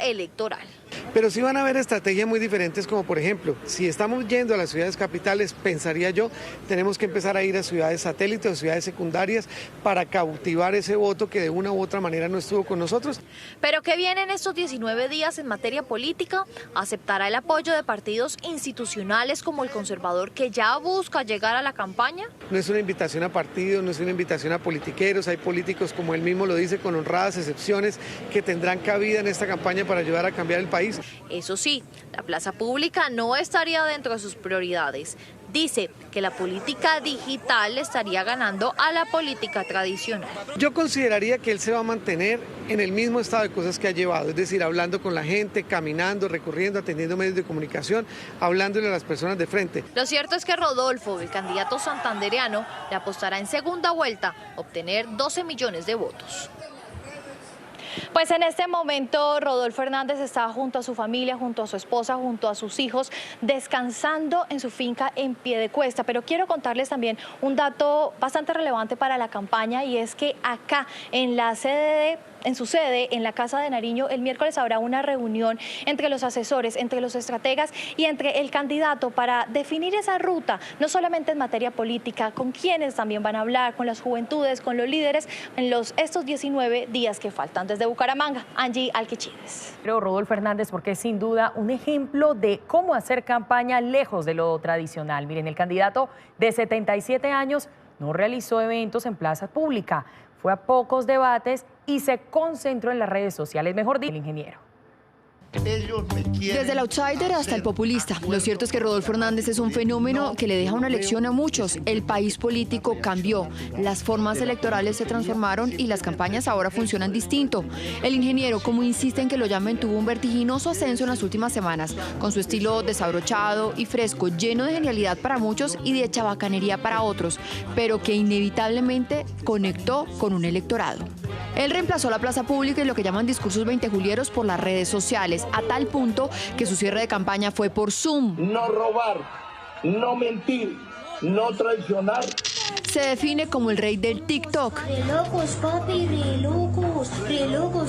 electoral. Pero sí van a haber estrategias muy diferentes, como por ejemplo, si estamos yendo a las ciudades capitales, pensaría yo, tenemos que empezar a ir a ciudades satélites o ciudades secundarias para cautivar ese voto que de una u otra manera no estuvo con nosotros. Pero ¿qué viene en estos 19 días en materia política? ¿Aceptará el apoyo de partidos institucionales como el conservador que ya busca llegar a la campaña? No es una invitación a partidos, no es una invitación a politiqueros, hay políticos, como él mismo lo dice, con honradas excepciones, que tendrán cabida en esta campaña para ayudar a cambiar el país. Eso sí, la plaza pública no estaría dentro de sus prioridades. Dice que la política digital le estaría ganando a la política tradicional. Yo consideraría que él se va a mantener en el mismo estado de cosas que ha llevado, es decir, hablando con la gente, caminando, recurriendo, atendiendo medios de comunicación, hablándole a las personas de frente. Lo cierto es que Rodolfo, el candidato santandereano, le apostará en segunda vuelta a obtener 12 millones de votos. Pues en este momento Rodolfo Hernández está junto a su familia, junto a su esposa, junto a sus hijos, descansando en su finca en Piedecuesta. Pero quiero contarles también un dato bastante relevante para la campaña, y es que acá en su sede, en la Casa de Nariño, el miércoles habrá una reunión entre los asesores, entre los estrategas y entre el candidato para definir esa ruta, no solamente en materia política, con quienes también van a hablar, con las juventudes, con los líderes, en estos 19 días que faltan. Desde Bucaramanga, Angie Alquichides. Pero Rodolfo Hernández, porque es sin duda un ejemplo de cómo hacer campaña lejos de lo tradicional. Miren, el candidato de 77 años no realizó eventos en plaza pública, fue a pocos debates y se concentró en las redes sociales, mejor dicho, el ingeniero. Desde el outsider hasta el populista, lo cierto es que Rodolfo Hernández es un fenómeno que le deja una lección a muchos. El país político cambió, las formas electorales se transformaron y las campañas ahora funcionan distinto. El ingeniero, como insiste en que lo llamen, tuvo un vertiginoso ascenso en las últimas semanas, con su estilo desabrochado y fresco, lleno de genialidad para muchos y de chabacanería para otros, pero que inevitablemente conectó con un electorado. Él reemplazó la plaza pública y lo que llaman discursos 20 julieros por las redes sociales, a tal punto que su cierre de campaña fue por Zoom. No robar, no mentir, no traicionar. Se define como el rey del TikTok. Re locos, papi, re locos,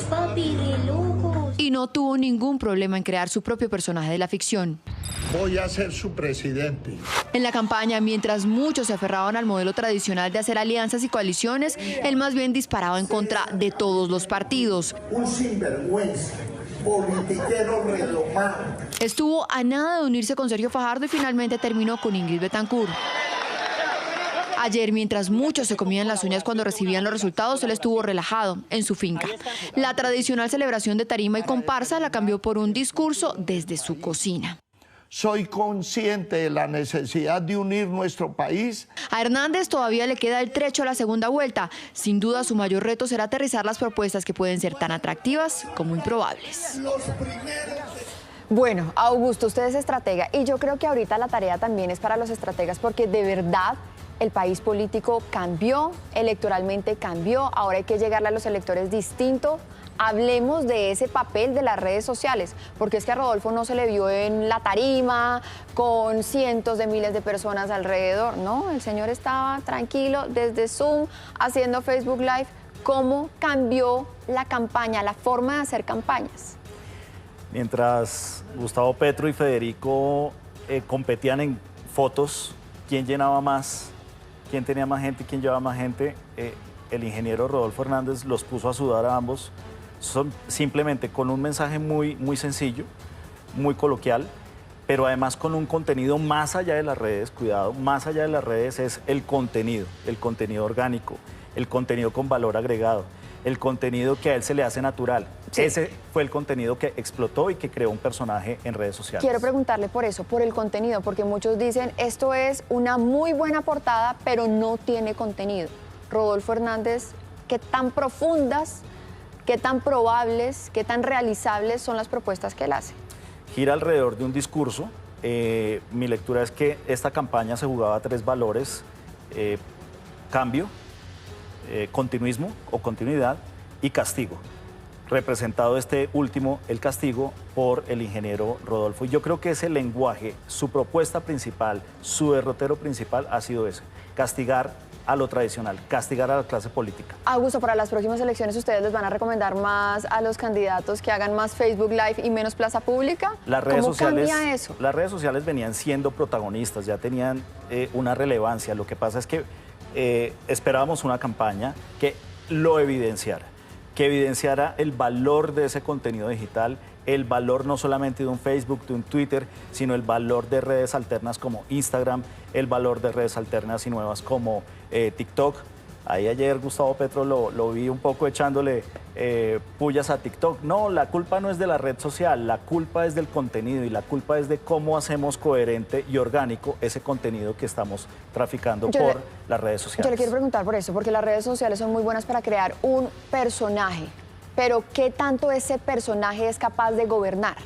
papi, re locos. Y no tuvo ningún problema en crear su propio personaje de la ficción. Voy a ser su presidente. En la campaña, mientras muchos se aferraban al modelo tradicional de hacer alianzas y coaliciones, él más bien disparaba en contra de todos los partidos. Un sinvergüenza, politiquero relojado. Estuvo a nada de unirse con Sergio Fajardo y finalmente terminó con Ingrid Betancourt. Ayer, mientras muchos se comían las uñas cuando recibían los resultados, él estuvo relajado en su finca. La tradicional celebración de tarima y comparsa la cambió por un discurso desde su cocina. Soy consciente de la necesidad de unir nuestro país. A Hernández todavía le queda el trecho a la segunda vuelta. Sin duda, su mayor reto será aterrizar las propuestas que pueden ser tan atractivas como improbables. Bueno, Augusto, usted es estratega y yo creo que ahorita la tarea también es para los estrategas, porque de verdad el país político cambió, electoralmente cambió, ahora hay que llegarle a los electores distinto. Hablemos de ese papel de las redes sociales, porque es que a Rodolfo no se le vio en la tarima con cientos de miles de personas alrededor, ¿no? El señor estaba tranquilo desde Zoom, haciendo Facebook Live. ¿Cómo cambió la campaña, la forma de hacer campañas? Mientras Gustavo Petro y Federico competían en fotos, quién llenaba más, quién tenía más gente, quién llevaba más gente, el ingeniero Rodolfo Hernández los puso a sudar a ambos, simplemente con un mensaje muy, muy sencillo, muy coloquial, pero además con un contenido más allá de las redes, cuidado, más allá de las redes es el contenido orgánico, el contenido con valor agregado, el contenido que a él se le hace natural. Sí. Ese fue el contenido que explotó y que creó un personaje en redes sociales. Quiero preguntarle por eso, por el contenido, porque muchos dicen esto es una muy buena portada, pero no tiene contenido. Rodolfo Hernández, ¿qué tan profundas, qué tan probables, qué tan realizables son las propuestas que él hace? Gira alrededor de un discurso. Mi lectura es que esta campaña se jugaba a tres valores: cambio, continuismo o continuidad y castigo. Representado este último, el castigo, por el ingeniero Rodolfo. Y yo creo que ese lenguaje, su propuesta principal, su derrotero principal ha sido ese: castigar a lo tradicional, castigar a la clase política. Augusto, para las próximas elecciones, ¿ustedes les van a recomendar más a los candidatos que hagan más Facebook Live y menos plaza pública? Las redes ¿Cómo sociales, cambia eso? las redes sociales venían siendo protagonistas, ya tenían una relevancia. Lo que pasa es que esperábamos una campaña que lo evidenciara, que evidenciara el valor de ese contenido digital, el valor no solamente de un Facebook, de un Twitter, sino el valor de redes alternas como Instagram, el valor de redes alternas y nuevas como TikTok. Ahí ayer Gustavo Petro lo vi un poco echándole pullas a TikTok. No, la culpa no es de la red social, la culpa es del contenido y la culpa es de cómo hacemos coherente y orgánico ese contenido que estamos traficando por las redes sociales. Yo le quiero preguntar por eso, porque las redes sociales son muy buenas para crear un personaje, pero ¿qué tanto ese personaje es capaz de gobernar?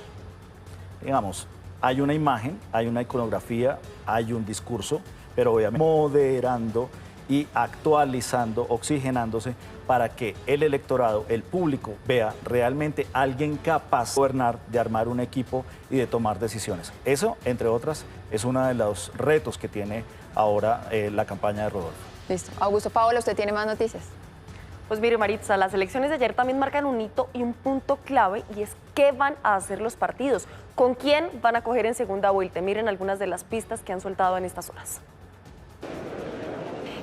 Digamos, hay una imagen, hay una iconografía, hay un discurso, pero obviamente moderando y actualizando, oxigenándose para que el electorado, el público, vea realmente alguien capaz de gobernar, de armar un equipo y de tomar decisiones. Eso, entre otras, es uno de los retos que tiene ahora la campaña de Rodolfo. Listo. Augusto, Paola, ¿usted tiene más noticias? Pues mire, Maritza, las elecciones de ayer también marcan un hito y un punto clave, y es qué van a hacer los partidos, con quién van a coger en segunda vuelta. Miren algunas de las pistas que han soltado en estas horas.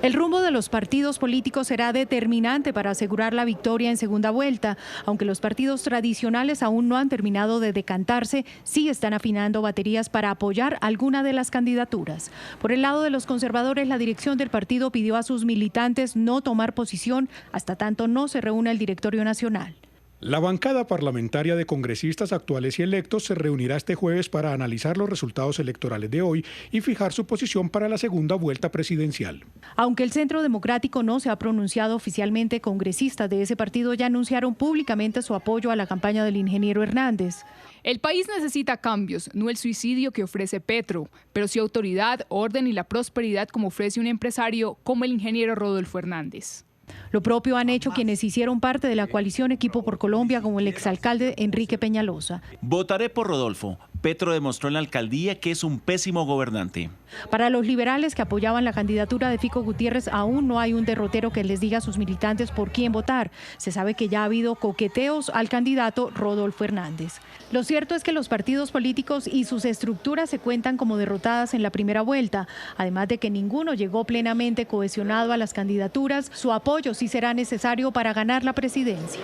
El rumbo de los partidos políticos será determinante para asegurar la victoria en segunda vuelta. Aunque los partidos tradicionales aún no han terminado de decantarse, sí están afinando baterías para apoyar alguna de las candidaturas. Por el lado de los conservadores, la dirección del partido pidió a sus militantes no tomar posición hasta tanto no se reúna el directorio nacional. La bancada parlamentaria de congresistas actuales y electos se reunirá este jueves para analizar los resultados electorales de hoy y fijar su posición para la segunda vuelta presidencial. Aunque el Centro Democrático no se ha pronunciado oficialmente, congresistas de ese partido ya anunciaron públicamente su apoyo a la campaña del ingeniero Hernández. El país necesita cambios, no el suicidio que ofrece Petro, pero sí autoridad, orden y la prosperidad como ofrece un empresario como el ingeniero Rodolfo Hernández. Lo propio han hecho quienes hicieron parte de la coalición Equipo por Colombia, como el exalcalde Enrique Peñalosa. Votaré por Rodolfo. Petro demostró en la alcaldía que es un pésimo gobernante. Para los liberales que apoyaban la candidatura de Fico Gutiérrez, aún no hay un derrotero que les diga a sus militantes por quién votar. Se sabe que ya ha habido coqueteos al candidato Rodolfo Hernández. Lo cierto es que los partidos políticos y sus estructuras se cuentan como derrotadas en la primera vuelta. Además de que ninguno llegó plenamente cohesionado a las candidaturas, su apoyo sí será necesario para ganar la presidencia.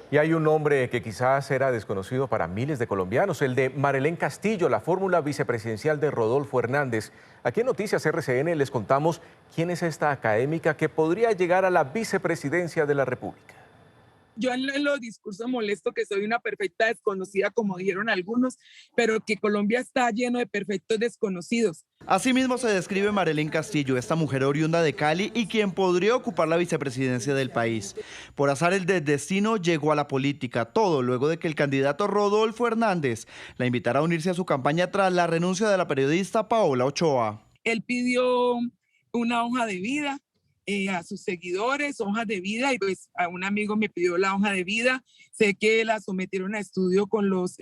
Y hay un nombre que quizás era desconocido para miles de colombianos, el de Marelén Castillo, la fórmula vicepresidencial de Rodolfo Hernández. Aquí en Noticias RCN les contamos quién es esta académica que podría llegar a la vicepresidencia de la República. Yo en los discursos molesto que soy una perfecta desconocida, como dijeron algunos, pero que Colombia está lleno de perfectos desconocidos. Asimismo se describe Marelén Castillo, esta mujer oriunda de Cali y quien podría ocupar la vicepresidencia del país. Por azares del destino llegó a la política, todo luego de que el candidato Rodolfo Hernández la invitara a unirse a su campaña tras la renuncia de la periodista Paola Ochoa. Él pidió una hoja de vida. A sus seguidores, hojas de vida, y pues a un amigo me pidió la hoja de vida. Sé que la sometieron a estudio con los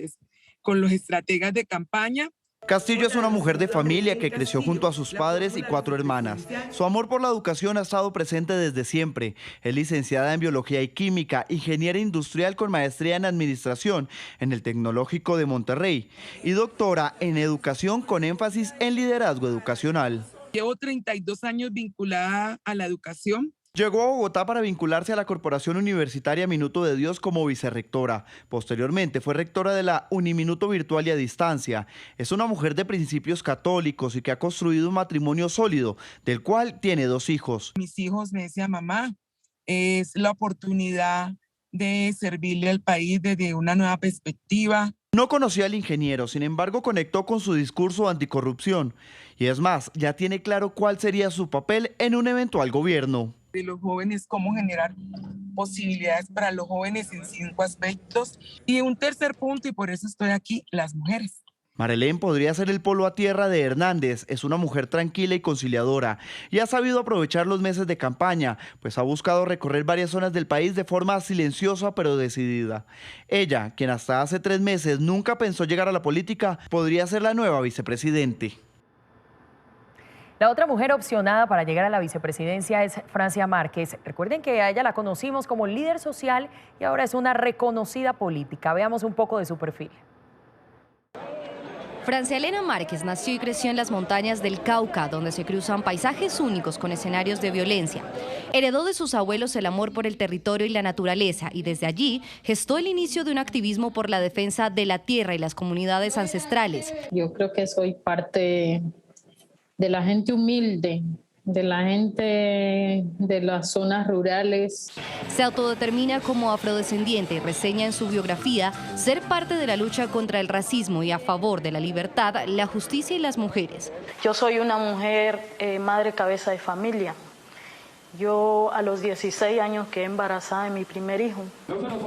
estrategas de campaña. Castillo es una mujer de familia que creció junto a sus padres y 4 hermanas. Su amor por la educación ha estado presente desde siempre. Es licenciada en Biología y Química, ingeniera industrial con maestría en Administración en el Tecnológico de Monterrey y doctora en Educación con énfasis en liderazgo educacional. Llevo 32 años vinculada a la educación. Llegó a Bogotá para vincularse a la Corporación Universitaria Minuto de Dios como vicerrectora. Posteriormente fue rectora de la Uniminuto Virtual y a Distancia. Es una mujer de principios católicos y que ha construido un matrimonio sólido, del cual tiene 2 hijos. Mis hijos me decían, mamá, es la oportunidad de servirle al país desde una nueva perspectiva. No conocía al ingeniero, sin embargo conectó con su discurso anticorrupción. Y es más, ya tiene claro cuál sería su papel en un eventual gobierno. De los jóvenes, cómo generar posibilidades para los jóvenes en 5 aspectos. Y un tercer punto, y por eso estoy aquí, las mujeres. Marelén podría ser el polo a tierra de Hernández. Es una mujer tranquila y conciliadora y ha sabido aprovechar los meses de campaña, pues ha buscado recorrer varias zonas del país de forma silenciosa pero decidida. Ella, quien hasta hace 3 meses nunca pensó llegar a la política, podría ser la nueva vicepresidente. La otra mujer opcionada para llegar a la vicepresidencia es Francia Márquez. Recuerden que a ella la conocimos como líder social y ahora es una reconocida política. Veamos un poco de su perfil. Francia Elena Márquez nació y creció en las montañas del Cauca, donde se cruzan paisajes únicos con escenarios de violencia. Heredó de sus abuelos el amor por el territorio y la naturaleza y desde allí gestó el inicio de un activismo por la defensa de la tierra y las comunidades ancestrales. Yo creo que soy parte de la gente humilde, de la gente de las zonas rurales. Se autodetermina como afrodescendiente y reseña en su biografía ser parte de la lucha contra el racismo y a favor de la libertad, la justicia y las mujeres. Yo soy una mujer, madre cabeza de familia. Yo a los 16 años quedé embarazada de mi primer hijo.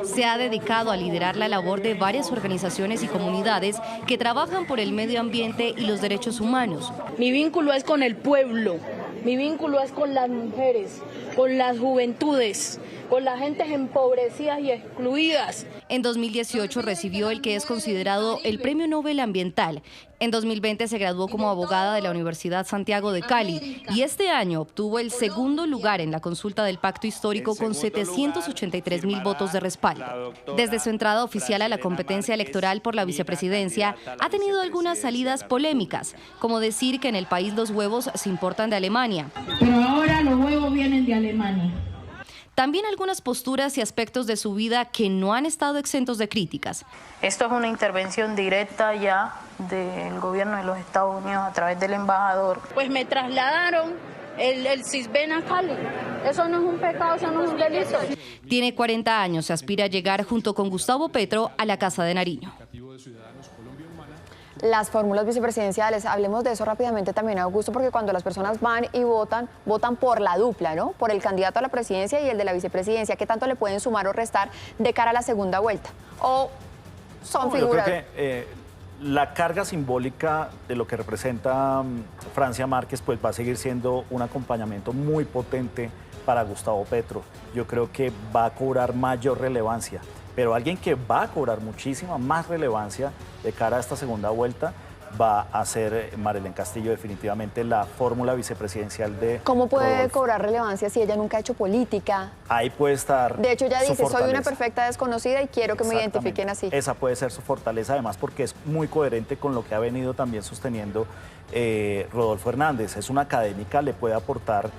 Se ha dedicado a liderar la labor de varias organizaciones y comunidades que trabajan por el medio ambiente y los derechos humanos. Mi vínculo es con el pueblo, mi vínculo es con las mujeres, con las juventudes, con las gentes empobrecidas y excluidas. En 2018 recibió el que es considerado el Premio Nobel Ambiental. En 2020 se graduó como abogada de la Universidad Santiago de Cali y este año obtuvo el segundo lugar en la consulta del Pacto Histórico con 783.000 votos de respaldo. Desde su entrada oficial a la competencia electoral por la vicepresidencia, ha tenido algunas salidas polémicas, como decir que en el país los huevos se importan de Alemania. Pero ahora los huevos vienen de Alemania. También algunas posturas y aspectos de su vida que no han estado exentos de críticas. Esto es una intervención directa ya del gobierno de los Estados Unidos a través del embajador. Pues me trasladaron el CISBEN a Cali. Eso no es un pecado, eso no es un delito. Tiene 40 años, se aspira a llegar junto con Gustavo Petro a la Casa de Nariño. Las fórmulas vicepresidenciales, hablemos de eso rápidamente también, Augusto, porque cuando las personas van y votan por la dupla, ¿no? Por el candidato a la presidencia y el de la vicepresidencia. ¿Qué tanto le pueden sumar o restar de cara a la segunda vuelta? ¿O son figuras? Yo creo que la carga simbólica de lo que representa Francia Márquez pues va a seguir siendo un acompañamiento muy potente para Gustavo Petro. Yo creo que va a cobrar mayor relevancia. Pero alguien que va a cobrar muchísima más relevancia de cara a esta segunda vuelta va a ser Marelén Castillo, definitivamente la fórmula vicepresidencial de ¿Cómo puede Rodolfo. cobrar relevancia si ella nunca ha hecho política? Ahí puede estar. De hecho, ella su dice, soy una fortaleza. perfecta desconocida y quiero que me identifiquen así. Esa puede ser su fortaleza, además porque es muy coherente con lo que ha venido también sosteniendo Rodolfo Hernández. Es una académica, le puede aportar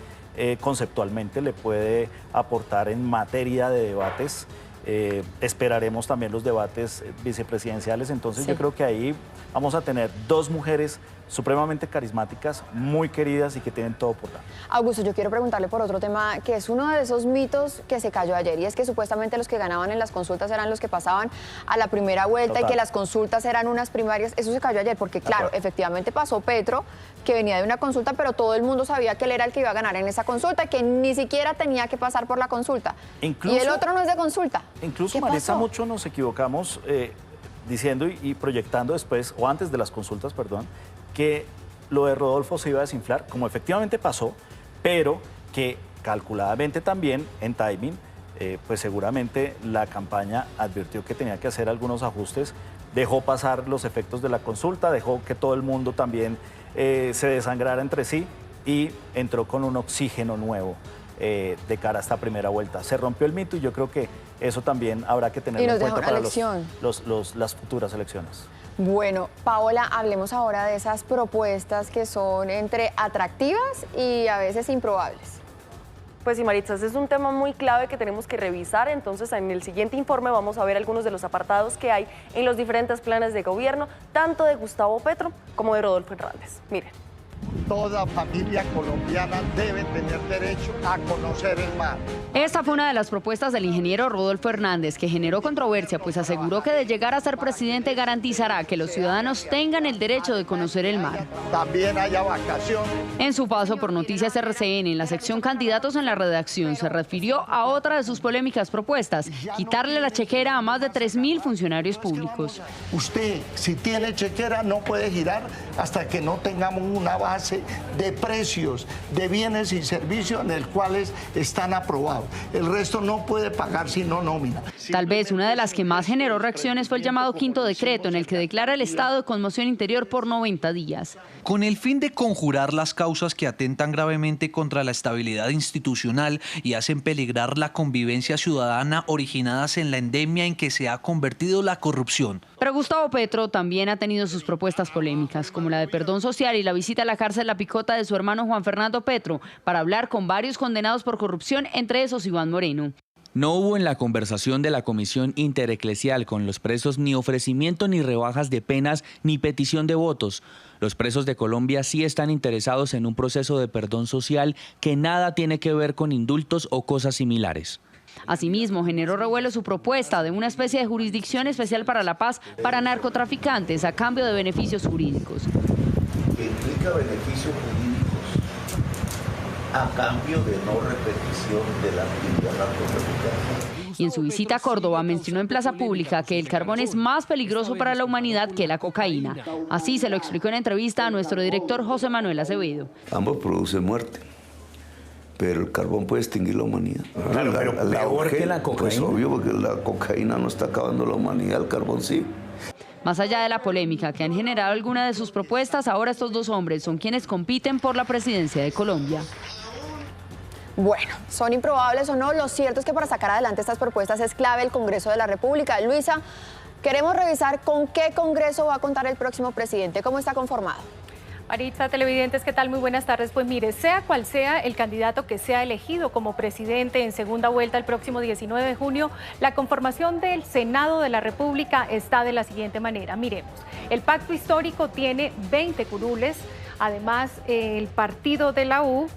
conceptualmente, le puede aportar en materia de debates. Esperaremos también los debates vicepresidenciales, entonces yo creo que ahí vamos a tener dos mujeres supremamente carismáticas, muy queridas y que tienen todo por dar. Augusto, yo quiero preguntarle por otro tema, que es uno de esos mitos que se cayó ayer, y es que supuestamente los que ganaban en las consultas eran los que pasaban a la primera vuelta. Total. Y que las consultas eran unas primarias. Eso se cayó ayer, porque claro, efectivamente pasó Petro, que venía de una consulta, pero todo el mundo sabía que él era el que iba a ganar en esa consulta, que ni siquiera tenía que pasar por la consulta. Incluso, y el otro no es de consulta. Incluso, Marisa, mucho nos equivocamos diciendo y proyectando después, o antes de las consultas, perdón, que lo de Rodolfo se iba a desinflar, como efectivamente pasó, pero que calculadamente también, en timing, pues seguramente la campaña advirtió que tenía que hacer algunos ajustes, dejó pasar los efectos de la consulta, dejó que todo el mundo también se desangrara entre sí y entró con un oxígeno nuevo de cara a esta primera vuelta. Se rompió el mito y yo creo que eso también habrá que tenerlo en cuenta para las futuras elecciones. Bueno, Paola, hablemos ahora de esas propuestas que son entre atractivas y a veces improbables. Pues sí, Maritza, ese es un tema muy clave que tenemos que revisar, entonces en el siguiente informe vamos a ver algunos de los apartados que hay en los diferentes planes de gobierno, tanto de Gustavo Petro como de Rodolfo Hernández. Miren. Toda familia colombiana debe tener derecho a conocer el mar. Esta fue una de las propuestas del ingeniero Rodolfo Hernández, que generó controversia, pues aseguró que de llegar a ser presidente garantizará que los ciudadanos tengan el derecho de conocer el mar. También haya vacaciones. En su paso por Noticias RCN, en la sección Candidatos en la redacción, se refirió a otra de sus polémicas propuestas, quitarle la chequera a más de 3.000 funcionarios públicos. Usted, si tiene chequera, no puede girar hasta que no tengamos una base base de precios de bienes y servicios en el cuales están aprobados. El resto no puede pagar sino nómina. Tal vez una de las que más generó reacciones fue el llamado quinto decreto, en el que declara el estado de conmoción interior por 90 días. Con el fin de conjurar las causas que atentan gravemente contra la estabilidad institucional y hacen peligrar la convivencia ciudadana originadas en la endemia en que se ha convertido la corrupción. Pero Gustavo Petro también ha tenido sus propuestas polémicas, como la de perdón social y la visita a la cárcel La Picota de su hermano Juan Fernando Petro, para hablar con varios condenados por corrupción, entre esos Iván Moreno. No hubo en la conversación de la Comisión Intereclesial con los presos ni ofrecimiento ni rebajas de penas ni petición de votos. Los presos de Colombia sí están interesados en un proceso de perdón social que nada tiene que ver con indultos o cosas similares. Asimismo, generó revuelo su propuesta de una especie de jurisdicción especial para la paz para narcotraficantes a cambio de beneficios jurídicos. Implica beneficios jurídicos a cambio de no repetición de la actividad narcotraficante. Y en su visita a Córdoba mencionó en plaza pública que el carbón es más peligroso para la humanidad que la cocaína. Así se lo explicó en entrevista a nuestro director José Manuel Acevedo. Ambos producen muerte, pero el carbón puede extinguir la humanidad. Claro, pero peor que la cocaína. Pues obvio, porque la cocaína no está acabando la humanidad, el carbón sí. Más allá de la polémica que han generado algunas de sus propuestas, ahora estos dos hombres son quienes compiten por la presidencia de Colombia. Bueno, son improbables o no, lo cierto es que para sacar adelante estas propuestas es clave el Congreso de la República. Luisa, queremos revisar con qué Congreso va a contar el próximo presidente, cómo está conformado. Maritza, televidentes, ¿qué tal? Muy buenas tardes. Pues mire, sea cual sea el candidato que sea elegido como presidente en segunda vuelta el próximo 19 de junio, la conformación del Senado de la República está de la siguiente manera. Miremos, el pacto histórico tiene 20 curules, además el partido de la U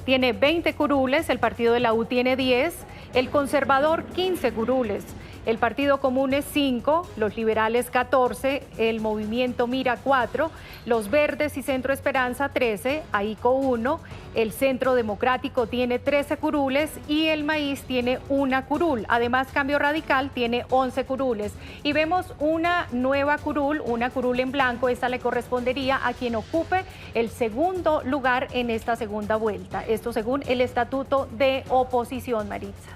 tiene 20 curules, el partido de la U tiene 10, el conservador 15 curules. El Partido Común es 5, los liberales 14, el Movimiento Mira 4, los Verdes y Centro Esperanza 13, AICO 1, el Centro Democrático tiene 13 curules y el Maíz tiene 1 curul. Además, Cambio Radical tiene 11 curules. Y vemos una nueva curul, una curul en blanco. Esta le correspondería a quien ocupe el segundo lugar en esta segunda vuelta. Esto según el Estatuto de Oposición, Maritza.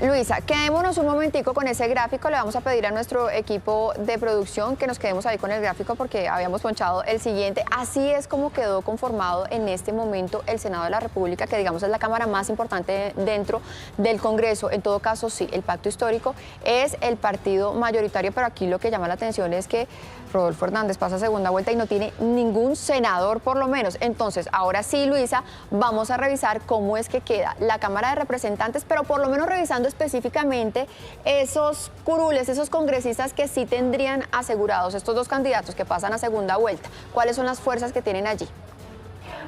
Luisa, quedémonos un momentico con ese gráfico. Le vamos a pedir a nuestro equipo de producción que nos quedemos ahí con el gráfico porque habíamos ponchado el siguiente. Así es como quedó conformado en este momento el Senado de la República, que digamos es la cámara más importante dentro del Congreso. En todo caso, sí, el pacto histórico es el partido mayoritario, pero aquí lo que llama la atención es que Rodolfo Hernández pasa a segunda vuelta y no tiene ningún senador por lo menos. Entonces, ahora sí, Luisa, vamos a revisar cómo es que queda la Cámara de Representantes, pero por lo menos revisando específicamente esos curules, esos congresistas que sí tendrían asegurados estos dos candidatos que pasan a segunda vuelta. ¿Cuáles son las fuerzas que tienen allí?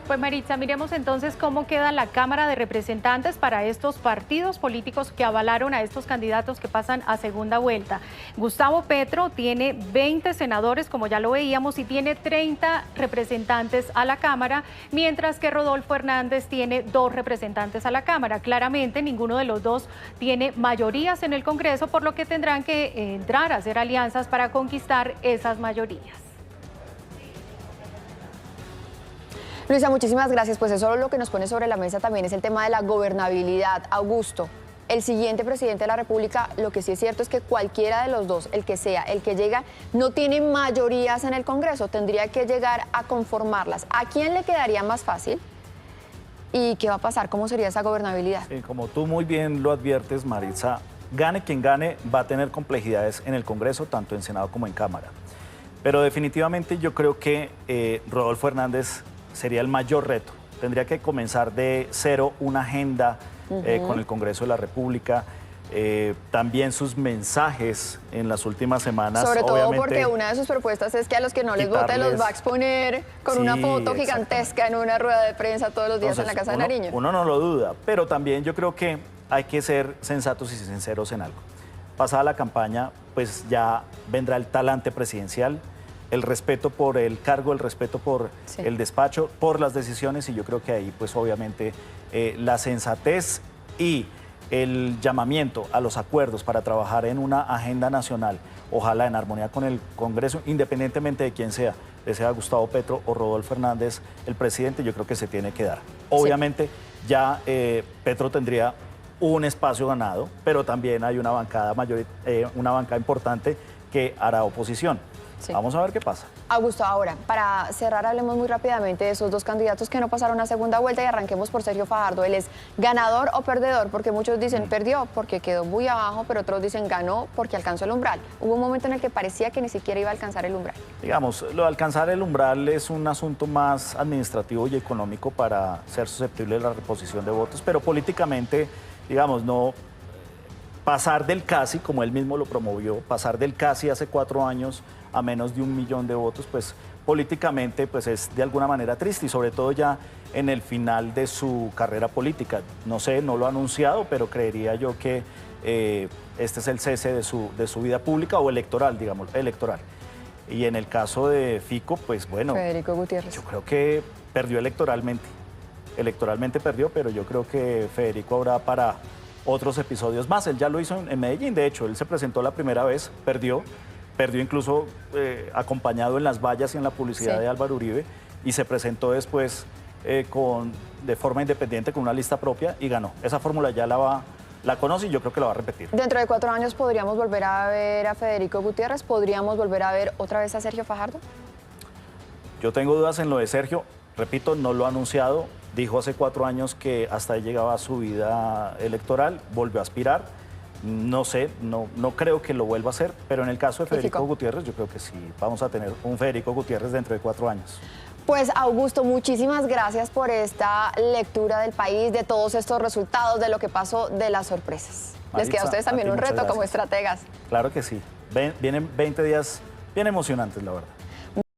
Pues Maritza, miremos entonces cómo queda la Cámara de Representantes para estos partidos políticos que avalaron a estos candidatos que pasan a segunda vuelta. Gustavo Petro tiene 20 senadores, como ya lo veíamos, y tiene 30 representantes a la Cámara, mientras que Rodolfo Hernández tiene 2 representantes a la Cámara. Claramente ninguno de los dos tiene mayorías en el Congreso, por lo que tendrán que entrar a hacer alianzas para conquistar esas mayorías. Luisa, muchísimas gracias. Pues eso lo que nos pone sobre la mesa también es el tema de la gobernabilidad. Augusto, el siguiente presidente de la República, lo que sí es cierto es que cualquiera de los dos, el que sea, el que llega, no tiene mayorías en el Congreso, tendría que llegar a conformarlas. ¿A quién le quedaría más fácil? ¿Y qué va a pasar? ¿Cómo sería esa gobernabilidad? Sí, como tú muy bien lo adviertes, Maritza, gane quien gane, va a tener complejidades en el Congreso, tanto en Senado como en Cámara. Pero definitivamente yo creo que Rodolfo Hernández sería el mayor reto. Tendría que comenzar de cero una agenda con el Congreso de la República. También sus mensajes en las últimas semanas. Sobre todo porque una de sus propuestas es que a los que no les vote los va a exponer con una foto gigantesca en una rueda de prensa todos los días. Entonces, en la Casa de Nariño. Uno no lo duda, pero también yo creo que hay que ser sensatos y sinceros en algo. Pasada la campaña, pues ya vendrá el talante presidencial, el respeto por el cargo, el respeto por el despacho, por las decisiones, y yo creo que ahí pues obviamente la sensatez y el llamamiento a los acuerdos para trabajar en una agenda nacional, ojalá en armonía con el Congreso, independientemente de quién sea Gustavo Petro o Rodolfo Hernández, el presidente, yo creo que se tiene que dar. Obviamente ya Petro tendría un espacio ganado, pero también hay una bancada importante que hará oposición. Sí. Vamos a ver qué pasa. Augusto, ahora, para cerrar, hablemos muy rápidamente de esos dos candidatos que no pasaron a segunda vuelta y arranquemos por Sergio Fajardo. ¿Él es ganador o perdedor? Porque muchos dicen perdió porque quedó muy abajo, pero otros dicen ganó porque alcanzó el umbral. Hubo un momento en el que parecía que ni siquiera iba a alcanzar el umbral. Digamos, lo de alcanzar el umbral es un asunto más administrativo y económico para ser susceptible de la reposición de votos, pero políticamente, digamos, no pasar del casi, como él mismo lo promovió, pasar del casi hace 4 años a menos de 1 millón de votos, pues políticamente pues es de alguna manera triste y sobre todo ya en el final de su carrera política. No sé, no lo ha anunciado, pero creería yo que este es el cese de su vida pública o electoral, digamos, electoral. Y en el caso de Fico, pues bueno, Federico Gutiérrez. Yo creo que perdió electoralmente. Electoralmente perdió, pero yo creo que Federico habrá para otros episodios más. Él ya lo hizo en Medellín, de hecho, él se presentó la primera vez, perdió incluso acompañado en las vallas y en la publicidad de Álvaro Uribe, y se presentó después de forma independiente con una lista propia y ganó. Esa fórmula ya la conoce y yo creo que la va a repetir. ¿Dentro de 4 años podríamos volver a ver a Federico Gutiérrez? ¿Podríamos volver a ver otra vez a Sergio Fajardo? Yo tengo dudas en lo de Sergio. Repito, no lo ha anunciado. Dijo hace 4 años que hasta ahí llegaba su vida electoral, volvió a aspirar. No sé, no creo que lo vuelva a hacer, pero en el caso de Federico Gutiérrez, yo creo que sí, vamos a tener un Federico Gutiérrez dentro de 4 años. Pues Augusto, muchísimas gracias por esta lectura del país, de todos estos resultados, de lo que pasó, de las sorpresas. Maritza, les queda a ustedes también un reto como estrategas. Claro que sí, vienen 20 días bien emocionantes, la verdad.